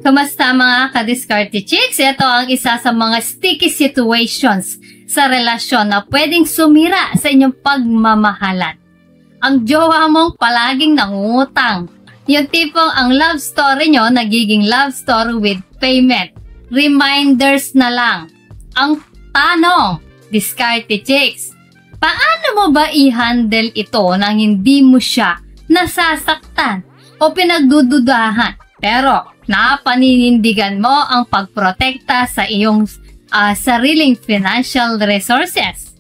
Kumusta mga ka-diskarte chicks? Ito ang isa sa mga sticky situations sa relasyon na pwedeng sumira sa inyong pagmamahalan. Ang jowa mong palaging nangungutang. Yung tipong ang love story nyo nagiging love story with payment. Reminders na lang. Ang tanong, diskarte chicks, paano mo ba i-handle ito nang hindi mo siya nasasaktan o pinagdududahan? Pero napaninindigan mo ang pagprotekta sa iyong sariling financial resources.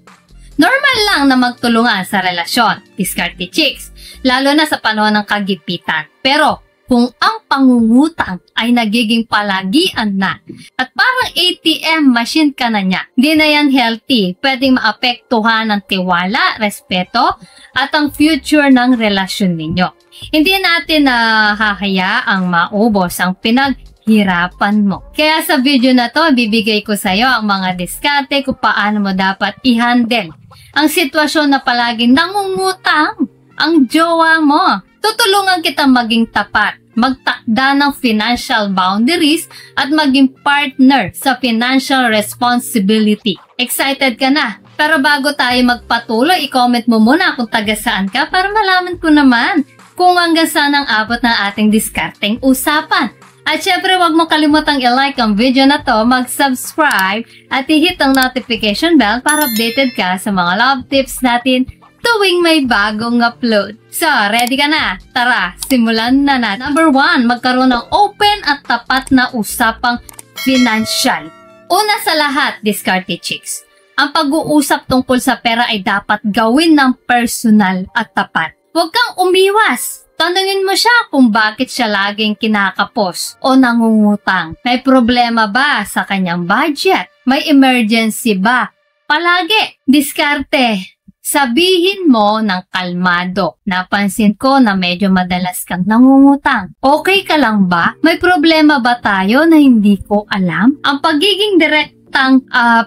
Normal lang na magtulungan sa relasyon, diskarte chicks, lalo na sa panahon ng kagipitan. Pero kung ang pangungutang ay nagiging palagian na at parang ATM machine ka na niya, di na yan healthy, pwedeng maapektuhan ng tiwala, respeto at ang future ng relasyon ninyo. Hindi natin hahayaang maubos ang pinaghirapan mo. Kaya sa video na to, bibigay ko sa iyo ang mga diskarte kung paano mo dapat i-handle ang sitwasyon na palaging nangungutang ang jowa mo. Tutulungan kita maging tapat, magtakda ng financial boundaries at maging partner sa financial responsibility. Excited ka na? Pero bago tayo magpatuloy, i-comment mo muna kung taga saan ka para malaman ko naman kung hanggang saan ang abot ng ating diskarteng usapan. At syempre, huwag mo kalimutang i-like ang video na to, mag-subscribe at i-hit ang notification bell para updated ka sa mga love tips natin tuwing may bagong upload. So, ready ka na? Tara, simulan na natin. Number 1, magkaroon ng open at tapat na usapang financial. Una sa lahat, diskarte chicks, ang pag-uusap tungkol sa pera ay dapat gawin ng personal at tapat. Huwag kang umiwas. Tanungin mo siya kung bakit siya laging kinakapos o nangungutang. May problema ba sa kanyang budget? May emergency ba? Palagi, diskarte. Sabihin mo ng kalmado, napansin ko na medyo madalas kang nangungutang. Okay ka lang ba? May problema ba tayo na hindi ko alam? Ang pagiging direktang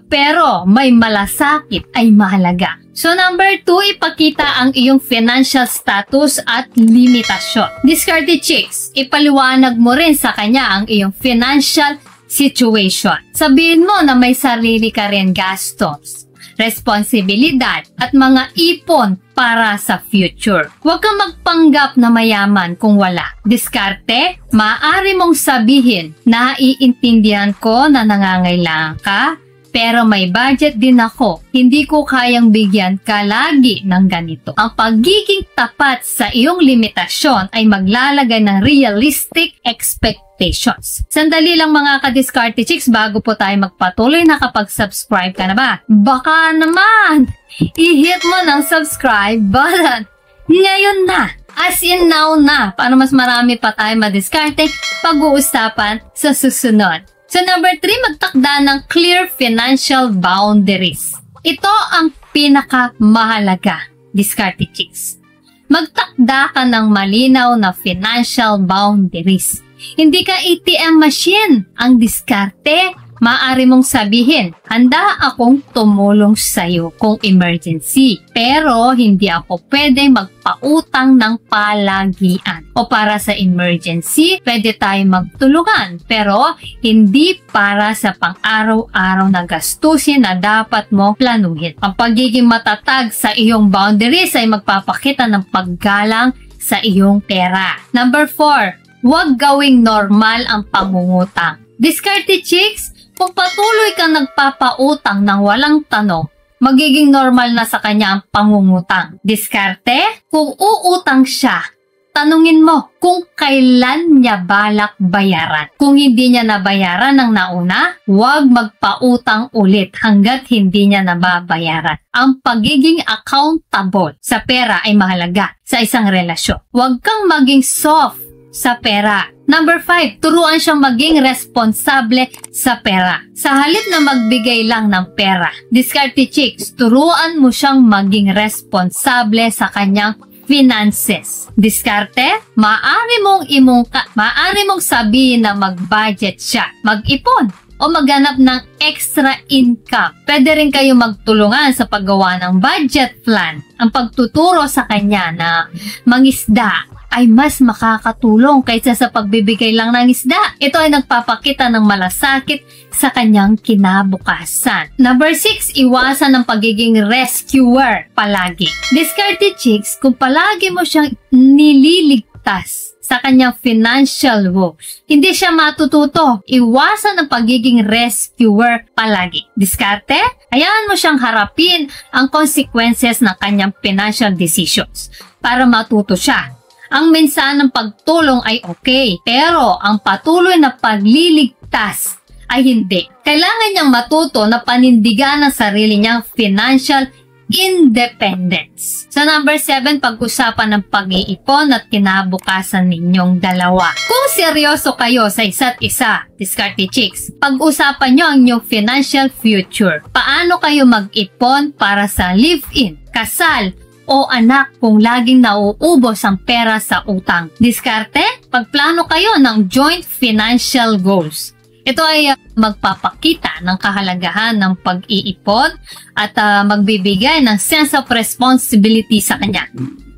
pero may malasakit ay mahalaga. So number 2, ipakita ang iyong financial status at limitasyon. Diskarte chicks, ipaliwanag mo rin sa kanya ang iyong financial situation. Sabihin mo na may sarili ka rin gastos, responsibilidad at mga ipon para sa future. Huwag kang magpanggap na mayaman kung wala. Diskarte, maaari mong sabihin na iintindihan ko na nangangailangan ka, pero may budget din ako. Hindi ko kayang bigyan ka lagi ng ganito. Ang pagiging tapat sa iyong limitasyon ay maglalagay ng realistic expectations. Sandali lang mga ka-diskarte chicks, bago po tayo magpatuloy, nakapag-subscribe ka na ba? Baka naman i-hit mo ng subscribe button ngayon na. As in now na, para mas marami pa tayo madiskarte pag-uusapan sa susunod. So number 3, magtakda ng clear financial boundaries. Ito ang pinakamahalaga, diskarte chicks. Magtakda ka ng malinaw na financial boundaries. Hindi ka ATM machine. Ang diskarte, maaari mong sabihin, handa akong tumulong sa'yo kung emergency. Pero hindi ako pwedeng magpautang ng palagian. O para sa emergency, pwede tayo magtulungan. Pero hindi para sa pang-araw-araw na gastusin na dapat mo planuhin. Ang pagiging matatag sa iyong boundaries ay magpapakita ng paggalang sa iyong pera. Number 4, huwag gawing normal ang pangungutang. Diskarte chicks, kung patuloy kang nagpapautang ng walang tanong, magiging normal na sa kanya ang pangungutang. Diskarte, kung uutang siya, tanungin mo kung kailan niya balak bayaran. Kung hindi niya nabayaran ng nauna, huwag magpautang ulit hanggat hindi niya nababayaran. Ang pagiging accountable sa pera ay mahalaga sa isang relasyon. Huwag kang maging soft sa pera. Number 5, turuan siyang maging responsable sa pera. Sa halip na magbigay lang ng pera, diskarte chicks, turuan mo siyang maging responsable sa kanyang finances. Diskarte, maaari mong sabihin na mag-budget siya, mag-ipon, o maghanap ng extra income. Pwede rin kayo magtulungan sa paggawa ng budget plan. Ang pagtuturo sa kanya na mangisda ay mas makakatulong kaysa sa pagbibigay lang ng isda. Ito ay nagpapakita ng malasakit sa kanyang kinabukasan. Number 6, iwasan ang pagiging rescuer palagi. Discarded chicks, kung palagi mo siyang nililigtas sa kanyang financial woes, hindi siya matututo. Iwasan ang pagiging rescuer palagi. Diskarte, hayaan mo siyang harapin ang consequences ng kanyang financial decisions para matuto siya. Ang mensahe ng pagtulong ay okay, pero ang patuloy na pagliligtas ay hindi. Kailangan niyang matuto na panindigan ang sarili niyang financial independence. Sa number 7, pag-usapan ng pag-iipon at kinabukasan ninyong dalawa. Kung seryoso kayo sa isa't isa, discarded chicks, pag-usapan nyo ang inyong financial future. Paano kayo mag-ipon para sa live-in, kasal, o anak kung laging nauubos ang pera sa utang. Diskarte, pagplano kayo ng joint financial goals. Ito ay magpapakita ng kahalagahan ng pag-iipon at magbibigay ng sense of responsibility sa kanya.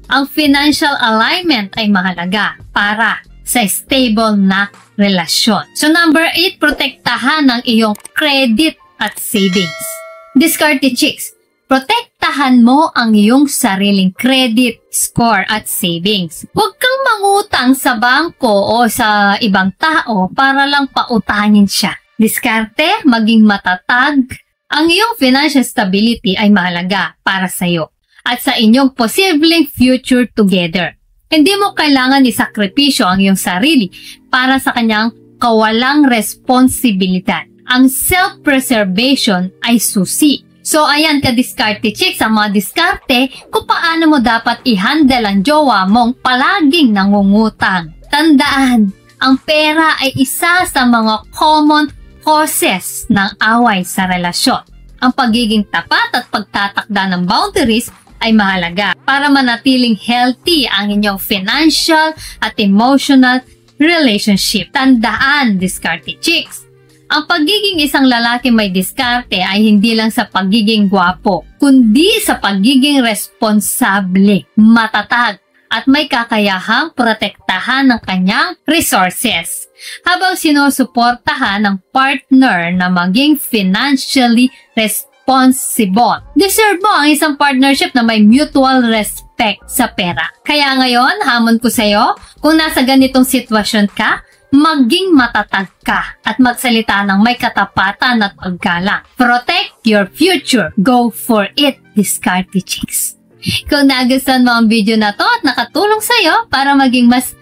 Ang financial alignment ay mahalaga para sa stable na relasyon. So number 8, protektahan ang iyong credit at savings. Discarded chicks, protektahan mo ang iyong sariling credit score at savings. Huwag kang mangutang sa bangko o sa ibang tao para lang pautangin siya. Diskarte, maging matatag. Ang iyong financial stability ay mahalaga para sa iyo at sa inyong posibleng future together. Hindi mo kailangan isakripisyo ang iyong sarili para sa kanyang kawalang responsibilidad. Ang self-preservation ay susi. So, ayan ka-discarte chicks, ang mga diskarte kung paano mo dapat i-handle ang jowa mong palaging nangungutang. Tandaan, ang pera ay isa sa mga common causes ng away sa relasyon. Ang pagiging tapat at pagtatakda ng boundaries ay mahalaga para manatiling healthy ang inyong financial at emotional relationship. Tandaan, diskarte chicks, ang pagiging isang lalaki may diskarte ay hindi lang sa pagiging gwapo, kundi sa pagiging responsable, matatag, at may kakayahang protektahan ng kanyang resources, habang sinusuportahan ng partner na maging financially responsible. Deserve mo ang isang partnership na may mutual respect sa pera. Kaya ngayon, hamon ko sa'yo, kung nasa ganitong sitwasyon ka, maging matatag ka at magsalita ng may katapatan at paggalang. Protect your future. Go for it, discarte chicks. Kung nagustuhan mo ang video na to at nakatulong sa'yo para maging mas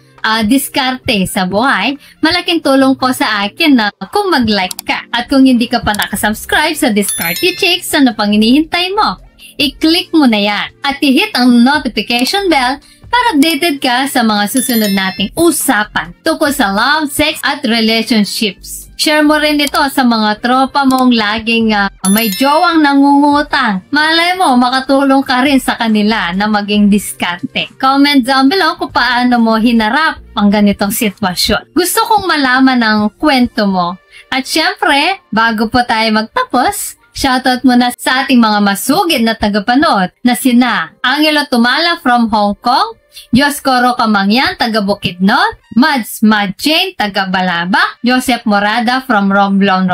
diskarte sa buhay, malaking tulong po sa akin na kung mag-like ka. At kung hindi ka pa nakasubscribe sa Discarte Chicks, ano pang hinihintay mo? I-click mo na yan at i-hit ang notification bell para updated ka sa mga susunod nating usapan tungkol sa love, sex, at relationships. Share mo rin ito sa mga tropa mong laging may jowang nangungutang. Malay mo, makatulong ka rin sa kanila na maging diskarte. Comment down below kung paano mo hinarap ang ganitong sitwasyon. Gusto kong malaman ang kwento mo. At syempre, bago po tayo magtapos, shoutout muna sa ating mga masugid na tagapanood na sina Angelo Tumala from Hong Kong, Diyos Coro Kamangyan, taga Bukidnon, Mads Madjane, taga Balaba, Joseph Morada from Romblon,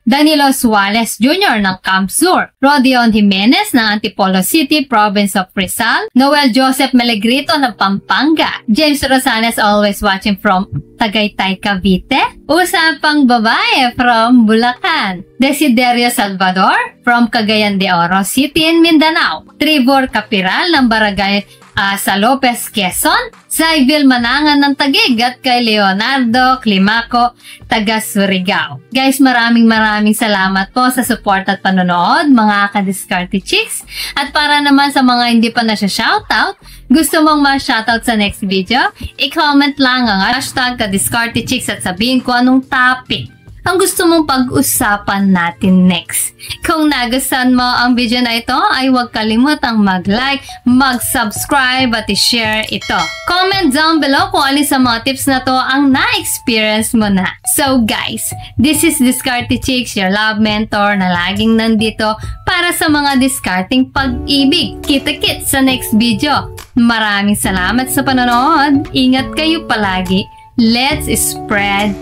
Danilo Suarez Jr. ng Camp Sur, Rodion Jimenez ng Antipolo City, Province of Rizal, Noel Joseph Melegrito ng Pampanga, James Rosales always watching from Tagaytay, Cavite, Usapang Babae from Bulacan, Desiderio Salvador from Cagayan de Oro City in Mindanao, Tribor Capiral ng Barangay sa Lopez, Quezon, Saivil Manangan ng Taguig at kay Leonardo Climaco, taga Surigao. Guys, maraming salamat po sa support at panonood, mga ka-Discarte Chicks. At para naman sa mga hindi pa na siya shoutout, gusto mong ma-shoutout sa next video, i-comment lang ang hashtag ka-Discarte Chicks at sabihin ko anong topic ang gusto mong pag-usapan natin next. Kung nagustuhan mo ang video na ito, ay huwag kalimutang mag-like, mag-subscribe at i-share ito. Comment down below kung alin sa mga tips na to ang na-experience mo na. So guys, this is Diskarte Chicks, your love mentor na laging nandito para sa mga discarding pag-ibig. Kita-kits sa next video. Maraming salamat sa panonood. Ingat kayo palagi. Let's spread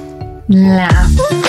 love.